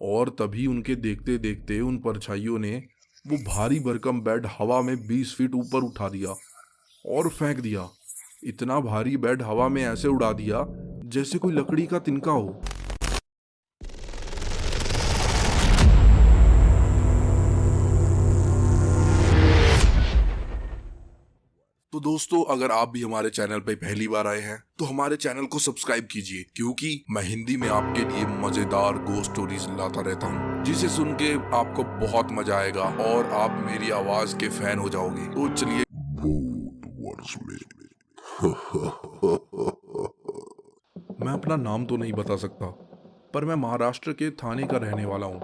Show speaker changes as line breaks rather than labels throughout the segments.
और तभी उनके देखते देखते उन परछाइयों ने वो भारी भरकम बेड हवा में 20 फीट ऊपर उठा दिया और फेंक दिया। इतना भारी बेड हवा में ऐसे उड़ा दिया जैसे कोई लकड़ी का तिनका हो। तो दोस्तों, अगर आप भी हमारे चैनल पे पहली बार आए हैं तो हमारे चैनल को सब्सक्राइब कीजिए, क्योंकि मैं हिंदी में आपके लिए मजेदार गोस्ट स्टोरीज लाता रहता हूँ, जिसे सुन के आपको बहुत मजा आएगा और आप मेरी आवाज के फैन हो जाओगे। तो चलिए मैं अपना नाम तो नहीं बता सकता, पर मैं महाराष्ट्र के थाने का रहने वाला हूँ।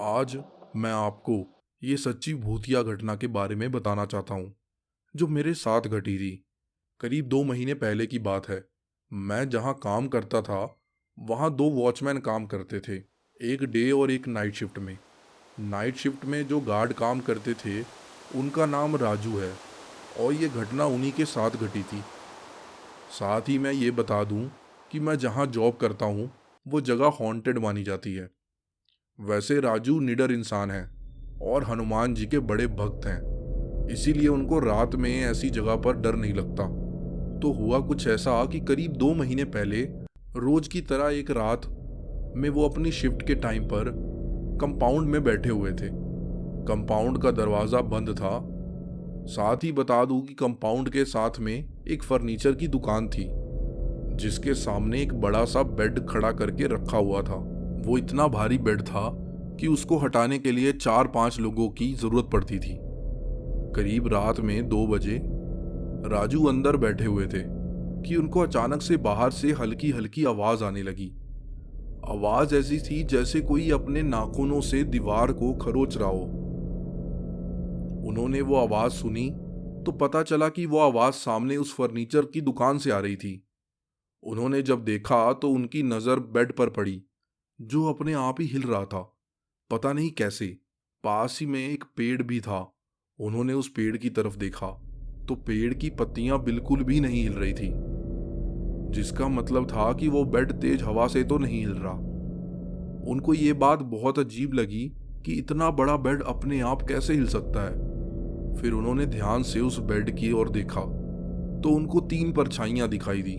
आज मैं आपको ये सच्ची भूतिया घटना के बारे में बताना चाहता हूँ जो मेरे साथ घटी थी। करीब 2 महीने पहले की बात है। मैं जहाँ काम करता था वहाँ 2 वॉचमैन काम करते थे, एक डे और एक नाइट शिफ्ट में। नाइट शिफ्ट में जो गार्ड काम करते थे उनका नाम राजू है, और ये घटना उन्हीं के साथ घटी थी। साथ ही मैं ये बता दूं कि मैं जहाँ जॉब करता हूँ वो जगह हॉन्टेड मानी जाती है। वैसे राजू निडर इंसान है और हनुमान जी के बड़े भक्त हैं, इसीलिए उनको रात में ऐसी जगह पर डर नहीं लगता। तो हुआ कुछ ऐसा कि करीब 2 महीने पहले रोज की तरह एक रात में वो अपनी शिफ्ट के टाइम पर कंपाउंड में बैठे हुए थे। कंपाउंड का दरवाज़ा बंद था। साथ ही बता दूं कि कंपाउंड के साथ में एक फर्नीचर की दुकान थी, जिसके सामने एक बड़ा सा बेड खड़ा करके रखा हुआ था। वो इतना भारी बेड था कि उसको हटाने के लिए 4-5 लोगों की जरूरत पड़ती थी। करीब रात में 2 बजे राजू अंदर बैठे हुए थे कि उनको अचानक से बाहर से हल्की हल्की आवाज आने लगी। आवाज ऐसी थी जैसे कोई अपने नाखूनों से दीवार को खरोच रहा हो। उन्होंने वो आवाज सुनी तो पता चला कि वो आवाज सामने उस फर्नीचर की दुकान से आ रही थी। उन्होंने जब देखा तो उनकी नजर बेड पर पड़ी, जो अपने आप ही हिल रहा था, पता नहीं कैसे। पास ही में एक पेड़ भी था। उन्होंने उस पेड़ की तरफ देखा तो पेड़ की पत्तियां बिल्कुल भी नहीं हिल रही थी, जिसका मतलब था कि वो बेड तेज हवा से तो नहीं हिल रहा। उनको ये बात बहुत अजीब लगी कि इतना बड़ा बेड अपने आप कैसे हिल सकता है। फिर उन्होंने ध्यान से उस बेड की ओर देखा तो उनको 3 परछाइयां दिखाई दी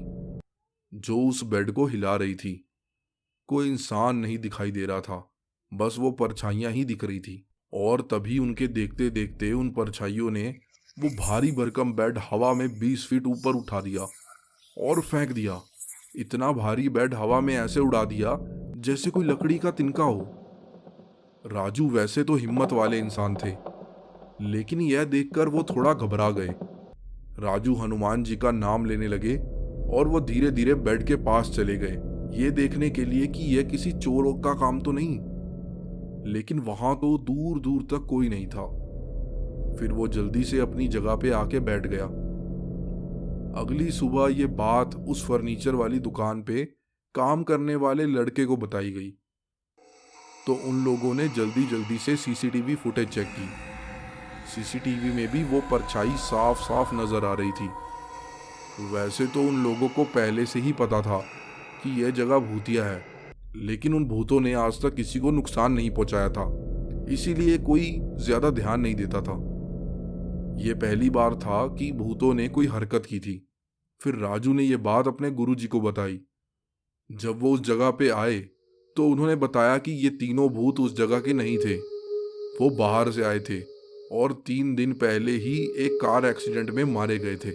जो उस बेड को हिला रही थी। कोई इंसान नहीं दिखाई दे रहा था, बस वो परछाइयां ही दिख रही थी। और तभी उनके देखते देखते उन परछाइयों ने वो भारी भरकम बेड हवा में 20 फीट ऊपर उठा दिया और फेंक दिया। इतना भारी बेड हवा में ऐसे उड़ा दिया जैसे कोई लकड़ी का तिनका हो। राजू वैसे तो हिम्मत वाले इंसान थे, लेकिन यह देखकर वो थोड़ा घबरा गए। राजू हनुमान जी का नाम लेने लगे और वो धीरे धीरे बेड के पास चले गए, ये देखने के लिए कि यह किसी चोर का काम तो नहीं। लेकिन वहां तो दूर दूर तक कोई नहीं था। फिर वो जल्दी से अपनी जगह पे आके बैठ गया। अगली सुबह ये बात उस फर्नीचर वाली दुकान पे काम करने वाले लड़के को बताई गई, तो उन लोगों ने जल्दी जल्दी से सीसीटीवी फुटेज चेक की। सीसीटीवी में भी वो परछाई साफ साफ नजर आ रही थी। वैसे तो उन लोगों को पहले से ही पता था कि यह जगह भूतिया है, लेकिन उन भूतों ने आज तक किसी को नुकसान नहीं पहुंचाया था, इसीलिए कोई ज्यादा ध्यान नहीं देता था। ये पहली बार था कि भूतों ने कोई हरकत की थी। फिर राजू ने यह बात अपने गुरुजी को बताई। जब वो उस जगह पे आए तो उन्होंने बताया कि ये तीनों भूत उस जगह के नहीं थे, वो बाहर से आए थे और 3 दिन पहले ही एक कार एक्सीडेंट में मारे गए थे।